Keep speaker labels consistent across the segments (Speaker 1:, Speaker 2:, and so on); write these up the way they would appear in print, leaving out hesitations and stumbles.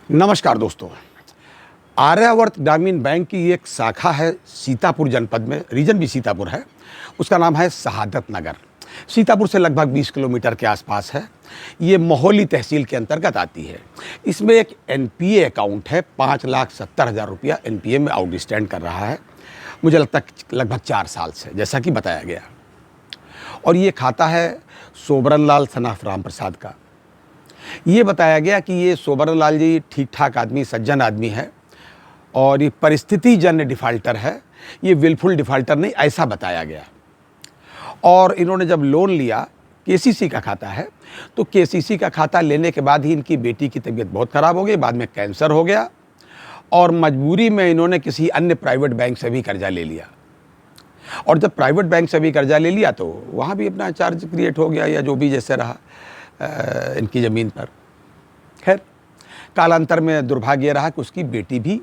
Speaker 1: नमस्कार दोस्तों। आर्यावर्त ग्रामीण बैंक की एक शाखा है सीतापुर जनपद में, रीजन भी सीतापुर है। उसका नाम है शहादत नगर। सीतापुर से लगभग 20 किलोमीटर के आसपास है। ये मोहली तहसील के अंतर्गत आती है। इसमें एक एनपीए अकाउंट है, 5,70,000 रुपया एनपीए में आउटस्टैंड कर रहा है, मुझे लगता है लगभग 4 साल से, जैसा कि बताया गया। और ये खाता है सोबरन लाल सनाफ राम प्रसाद का। ये बताया गया कि ये सोबरन लाल जी ठीक ठाक आदमी, सज्जन आदमी है और ये परिस्थिति जन्य डिफ़ाल्टर है, ये विलफुल डिफ़ाल्टर नहीं, ऐसा बताया गया। और इन्होंने जब लोन लिया, केसीसी का खाता है, तो केसीसी का खाता लेने के बाद ही इनकी बेटी की तबीयत बहुत ख़राब हो गई, बाद में कैंसर हो गया और मजबूरी में इन्होंने किसी अन्य प्राइवेट बैंक से भी कर्जा ले लिया। और जब प्राइवेट बैंक से भी कर्जा ले लिया तो वहाँ भी अपना चार्ज क्रिएट हो गया या जो भी जैसे रहा इनकी ज़मीन पर। खैर, कालांतर में दुर्भाग्य रहा कि उसकी बेटी भी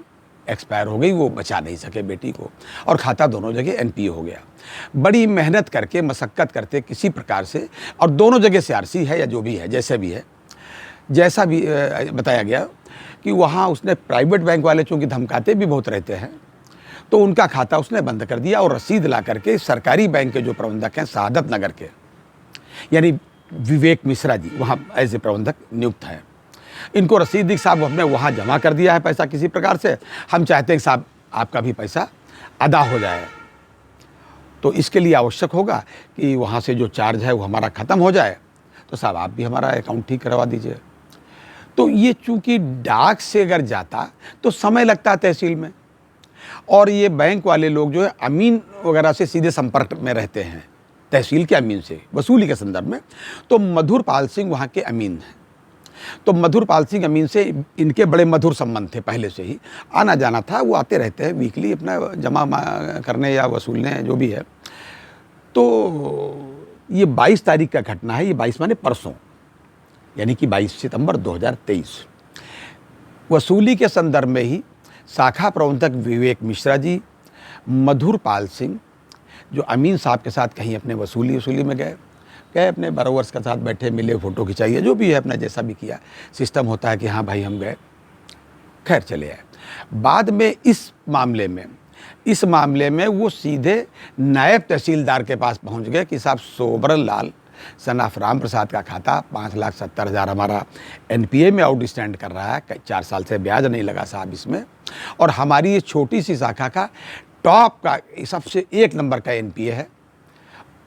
Speaker 1: एक्सपायर हो गई, वो बचा नहीं सके बेटी को, और खाता दोनों जगह एनपीए हो गया। बड़ी मेहनत करके, मशक्क़त करते किसी प्रकार से, और दोनों जगह से आरसी है या जो भी है, जैसे भी है, जैसा भी बताया गया कि वहाँ उसने प्राइवेट बैंक वाले चूँकि धमकाते भी बहुत रहते हैं, तो उनका खाता उसने बंद कर दिया और रसीद ला करके सरकारी बैंक के जो प्रबंधक हैं शहादत नगर के, यानी विवेक मिश्रा जी, वहाँ एज ए प्रबंधक नियुक्त हैं, इनको रसीद दी, साहब हमने वहाँ जमा कर दिया है पैसा किसी प्रकार से, हम चाहते हैं कि साहब आपका भी पैसा अदा हो जाए, तो इसके लिए आवश्यक होगा कि वहाँ से जो चार्ज है वो हमारा ख़त्म हो जाए, तो साहब आप भी हमारा अकाउंट ठीक करवा दीजिए। तो ये चूँकि डाक से अगर जाता तो समय लगता है तहसील में, और ये बैंक वाले लोग जो है अमीन वगैरह से सीधे संपर्क में रहते हैं, तहसील के अमीन से वसूली के संदर्भ में। तो मधुर पाल सिंह वहाँ के अमीन हैं, तो मधुर पाल सिंह अमीन से इनके बड़े मधुर संबंध थे, पहले से ही आना जाना था, वो आते रहते हैं वीकली अपना जमा करने या वसूलने, जो भी है। तो ये 22 तारीख का घटना है, ये 22 माने परसों, यानी कि 22 सितंबर 2023। वसूली के संदर्भ में ही शाखा प्रबंधक विवेक मिश्रा जी, मधुर पाल सिंह जो अमीन साहब के साथ कहीं अपने वसूली में गए अपने बरोवर्स के साथ बैठे, मिले, फ़ोटो खिंचाइए, जो भी है अपना जैसा भी किया, सिस्टम होता है कि हाँ भाई हम गए, खैर चले आए। बाद में इस मामले में वो सीधे नायब तहसीलदार के पास पहुंच गए कि साहब सोबरन लाल सनाफ राम प्रसाद का खाता 5,70,000 हमारा एनपीए में आउटस्टैंड कर रहा है, 4 साल से ब्याज नहीं लगा साहब इसमें, और हमारी ये छोटी सी शाखा का टॉप का सबसे 1 नंबर का एनपीए है,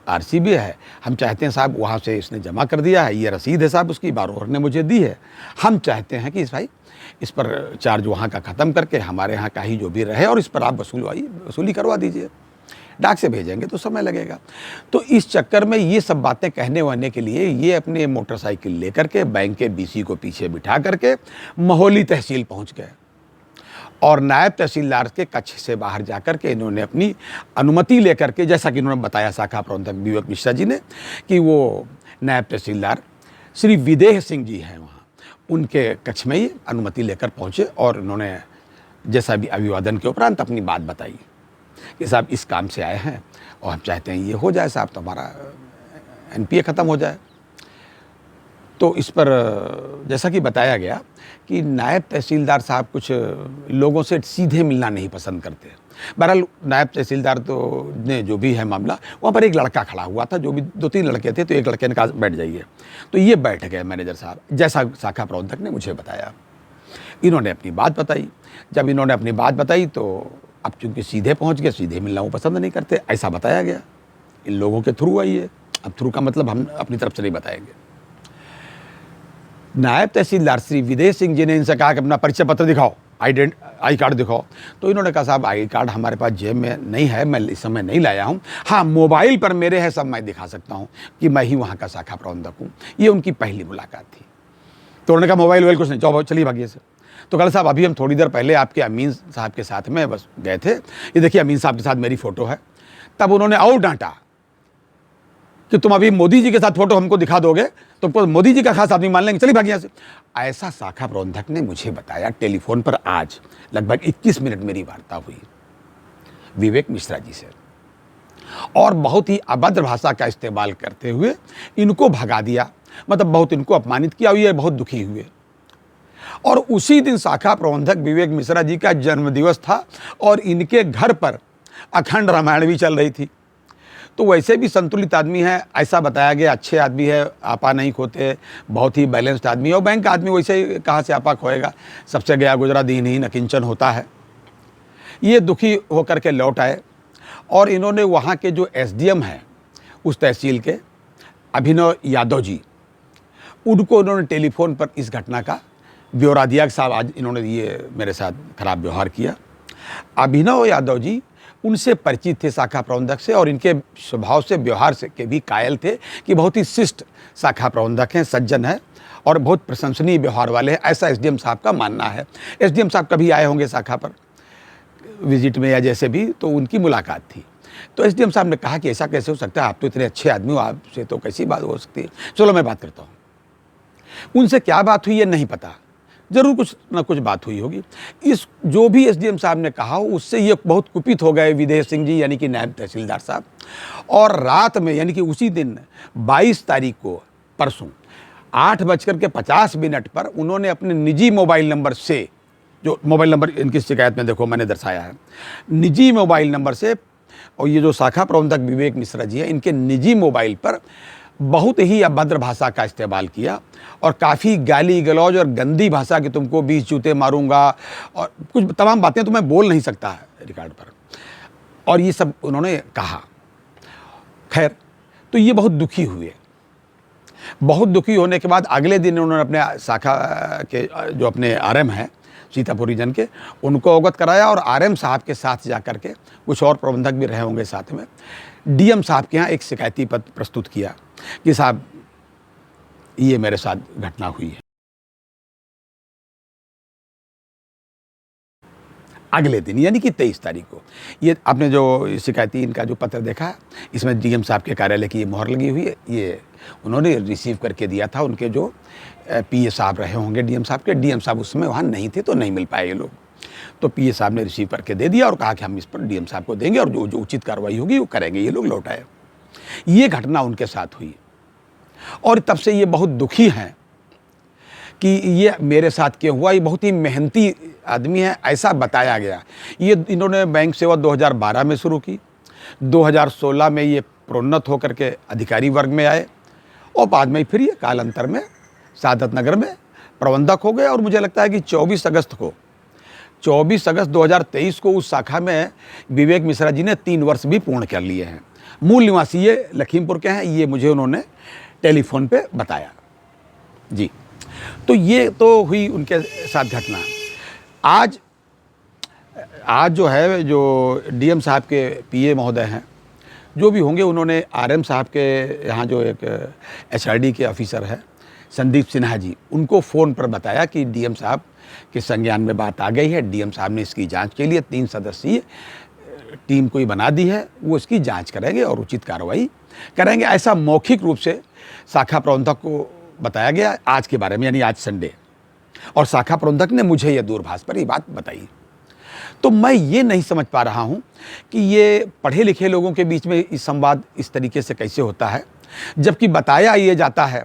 Speaker 1: आरसी भी है, हम चाहते हैं साहब वहाँ से इसने जमा कर दिया है, ये रसीद है साहब उसकी, बारोवर ने मुझे दी है, हम चाहते हैं कि भाई इस पर चार्ज वहाँ का ख़त्म करके हमारे यहाँ का ही जो भी रहे और इस पर आप वसूली करवा दीजिए, डाक से भेजेंगे तो समय लगेगा। तो इस चक्कर में ये सब बातें कहने वहने के लिए ये अपने मोटरसाइकिल लेकर के बैंक के बीसी को पीछे बिठा करके मोहली तहसील पहुँच गए, और नायब तहसीलदार के कक्ष से बाहर जाकर के इन्होंने अपनी अनुमति लेकर के, जैसा कि इन्होंने बताया शाखा प्रबंधक विवेक मिश्रा जी ने, कि वो नायब तहसीलदार श्री विदेह सिंह जी हैं वहाँ, उनके कक्ष में ही अनुमति लेकर पहुँचे, और उन्होंने जैसा भी अभिवादन के उपरांत अपनी बात बताई कि साहब इस काम से आए हैं और हम चाहते हैं ये हो जाए साहब, तो हमारा एनपीए ख़त्म हो जाए। तो इस पर जैसा कि बताया गया कि नायब तहसीलदार साहब कुछ लोगों से सीधे मिलना नहीं पसंद करते। बहरहाल नायब तहसीलदार तो ने जो भी है मामला, वहाँ पर एक लड़का खड़ा हुआ था, जो भी 2-3 लड़के थे, तो एक लड़के ने कहा बैठ जाइए, तो ये बैठ गए मैनेजर साहब, जैसा शाखा प्रबंधक ने मुझे बताया। इन्होंने अपनी बात बताई, जब इन्होंने अपनी बात बताई तो अब चूँकि सीधे पहुँच गए, सीधे मिलना वो पसंद नहीं करते, ऐसा बताया गया। इन लोगों के थ्रू आई है, अब थ्रू का मतलब हम अपनी तरफ से नहीं बताएंगे। नायब तहसीलदार श्री विदेह सिंह जी ने इनसे कहा कि अपना परिचय पत्र दिखाओ, आई कार्ड दिखाओ, तो इन्होंने कहा साहब आई कार्ड हमारे पास जेब में नहीं है, मैं इस समय नहीं लाया हूँ, हाँ मोबाइल पर मेरे है, सब मैं दिखा सकता हूँ कि मैं ही वहाँ का शाखा प्रबंधक हूँ। ये उनकी पहली मुलाकात थी। तो उन्होंने कहा मोबाइल कुछ नहीं, जाओ चलिए भागिए से। तो कहा साहब अभी हम थोड़ी देर पहले आपके अमीन साहब के साथ में बस गए थे, ये देखिए अमीन साहब के साथ मेरी फ़ोटो है। तब उन्होंने और डांटा कि तुम अभी मोदी जी के साथ फोटो हमको दिखा दोगे, तुमको मोदी जी का खास आदमी मान लेंगे, चलिए भाग यहाँ से। ऐसा शाखा प्रबंधक ने मुझे बताया टेलीफोन पर। आज लगभग 21 मिनट मेरी वार्ता हुई विवेक मिश्रा जी से, और बहुत ही अभद्र भाषा का इस्तेमाल करते हुए इनको भगा दिया, मतलब बहुत इनको अपमानित किया, और ये बहुत दुखी हुए। और उसी दिन शाखा प्रबंधक विवेक मिश्रा जी का जन्मदिवस था और इनके घर पर अखंड रामायण भी चल रही थी। तो वैसे भी संतुलित आदमी है, ऐसा बताया गया, अच्छे आदमी है, आपा नहीं खोते, बहुत ही बैलेंस्ड आदमी है। और बैंक आदमी वैसे ही कहाँ से आपा खोएगा, सबसे गया गुजरा दीनहीन अकिंचन होता है। ये दुखी होकर के लौट आए और इन्होंने वहाँ के जो एसडीएम हैं उस तहसील के, अभिनव यादव जी, उनको उन्होंने टेलीफोन पर इस घटना का ब्यौरा दिया कि साहब आज इन्होंने ये मेरे साथ खराब व्यवहार किया। अभिनव यादव जी उनसे परिचित थे शाखा प्रबंधक से, और इनके स्वभाव से, व्यवहार से के भी कायल थे कि बहुत ही शिष्ट शाखा प्रबंधक हैं, सज्जन हैं और बहुत प्रशंसनीय व्यवहार वाले हैं, ऐसा एसडीएम साहब का मानना है। एसडीएम साहब कभी आए होंगे शाखा पर विजिट में या जैसे भी, तो उनकी मुलाकात थी। तो एसडीएम साहब ने कहा कि ऐसा कैसे हो सकता है, आप तो इतने अच्छे आदमी हो, आपसे तो कैसी बात हो सकती है, चलो मैं बात करता हूँ। उनसे क्या बात हुई ये नहीं पता, जरूर कुछ ना कुछ बात हुई होगी। इस जो भी एसडीएम साहब ने कहा उससे ये बहुत कुपित हो गए विदेह सिंह जी, यानी कि नायब तहसीलदार साहब, और रात में, यानी कि उसी दिन 22 तारीख को, परसों 8:50 पर उन्होंने अपने निजी मोबाइल नंबर से, जो मोबाइल नंबर इनकी शिकायत में देखो मैंने दर्शाया है, निजी मोबाइल नंबर से, और ये जो शाखा प्रबंधक विवेक मिश्रा जी है, इनके निजी मोबाइल पर बहुत ही अभद्र भाषा का इस्तेमाल किया और काफ़ी गाली गलौज और गंदी भाषा कि तुमको 20 जूते मारूंगा और कुछ तमाम बातें तो मैं बोल नहीं सकता है रिकॉर्ड पर, और ये सब उन्होंने कहा। खैर, तो ये बहुत दुखी हुए। बहुत दुखी होने के बाद अगले दिन उन्होंने अपने शाखा के जो अपने आरएम हैं सीतापुर रीजन के, उनको अवगत कराया और आरएम साहब के साथ जाकर के, कुछ और प्रबंधक भी रहे होंगे साथ में, डीएम साहब के यहाँ एक शिकायती पत्र प्रस्तुत किया कि साहब ये मेरे साथ घटना हुई है। अगले दिन यानी कि 23 तारीख को, ये आपने जो शिकायती इनका जो पत्र देखा, इसमें डीएम साहब के कार्यालय की ये मोहर लगी हुई है, ये उन्होंने रिसीव करके दिया था। उनके जो पीए साहब रहे होंगे डीएम साहब के, डीएम साहब उस समय वहाँ नहीं थे तो नहीं मिल पाए ये लोग, तो पीए साहब ने रिसीव करके दे दिया और कहा कि हम इस पर डीएम साहब को देंगे और जो उचित कार्रवाई होगी वो करेंगे। ये लोग लौटाए। ये घटना उनके साथ हुई और तब से ये बहुत दुखी हैं कि ये मेरे साथ क्यों हुआ। ये बहुत ही मेहनती आदमी है, ऐसा बताया गया। ये इन्होंने बैंक सेवा 2012 में शुरू की, 2016 में ये प्रोन्नत होकर के अधिकारी वर्ग में आए और बाद में फिर ये कालांतर में सादत नगर में प्रबंधक हो गए। और मुझे लगता है कि 24 अगस्त 2023 को उस शाखा में विवेक मिश्रा जी ने 3 वर्ष भी पूर्ण कर लिए हैं। मूल निवासी ये लखीमपुर के हैं, ये मुझे उन्होंने टेलीफोन पे बताया जी। तो ये तो हुई उनके साथ घटना। आज जो है, जो डीएम साहब के पीए महोदय हैं, जो भी होंगे, उन्होंने आरएम साहब के यहाँ जो एक एचआरडी के ऑफिसर है संदीप सिन्हा जी, उनको फ़ोन पर बताया कि डीएम साहब के संज्ञान में बात आ गई है। डीएम साहब ने इसकी जांच के लिए 3 सदस्यीय टीम कोई बना दी है, वो इसकी जांच करेंगे और उचित कार्रवाई करेंगे। ऐसा मौखिक रूप से शाखा प्रबंधक को बताया गया आज के बारे में, यानी आज संडे, और शाखा प्रबंधक ने मुझे ये दूरभाष पर ये बात बताई। तो मैं ये नहीं समझ पा रहा हूँ कि ये पढ़े लिखे लोगों के बीच में इस संवाद इस तरीके से कैसे होता है, जबकि बताया ये जाता है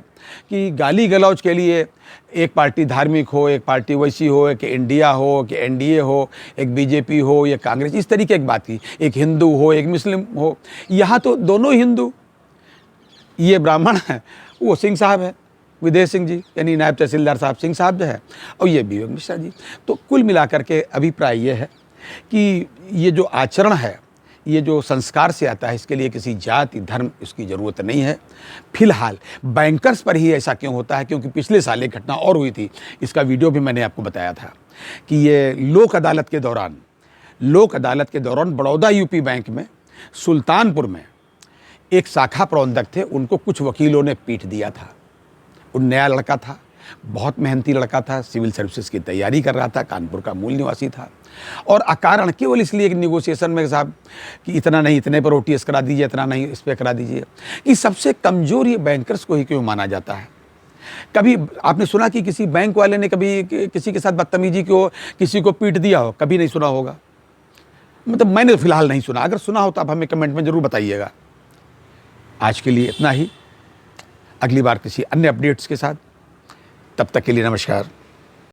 Speaker 1: कि गाली गलौज के लिए एक पार्टी धार्मिक हो, एक पार्टी वैसी हो, एक इंडिया हो, कि एनडीए हो, एक बीजेपी हो या कांग्रेस, इस तरीके की बात की, एक हिंदू हो, एक मुस्लिम हो। यहाँ तो दोनों हिंदू, ये ब्राह्मण है, वो सिंह साहब है, विदेह सिंह जी, यानी नायब तहसीलदार साहब सिंह साहब जो है, और ये विवेक मिश्रा जी। तो कुल मिलाकर के अभिप्राय ये है कि ये जो आचरण है, ये जो संस्कार से आता है, इसके लिए किसी जाति धर्म इसकी ज़रूरत नहीं है। फिलहाल बैंकर्स पर ही ऐसा क्यों होता है, क्योंकि पिछले साल एक घटना और हुई थी, इसका वीडियो भी मैंने आपको बताया था कि ये लोक अदालत के दौरान बड़ौदा यूपी बैंक में सुल्तानपुर में एक शाखा प्रबंधक थे, उनको कुछ वकीलों ने पीट दिया था। वो नया लड़का था, बहुत मेहनती लड़का था, सिविल सर्विसेज की तैयारी कर रहा था, कानपुर का मूल निवासी था, और अकारण केवल इसलिए कि निगोशिएशन में साहब कि इतना नहीं, इतने पर ओटीएस करा दीजिए, इतना नहीं इस पर करा दीजिए, कि सबसे कमज़ोर ये बैंकर्स को ही क्यों माना जाता है। कभी आपने सुना कि किसी बैंक वाले ने कभी किसी के साथ बदतमीजी को, किसी को पीट दिया हो? कभी नहीं सुना होगा, मतलब मैंने फिलहाल नहीं सुना। अगर सुना हो तो आप हमें कमेंट में ज़रूर बताइएगा। आज के लिए इतना ही, अगली बार किसी अन्य अपडेट्स के साथ, तब तक के लिए नमस्कार।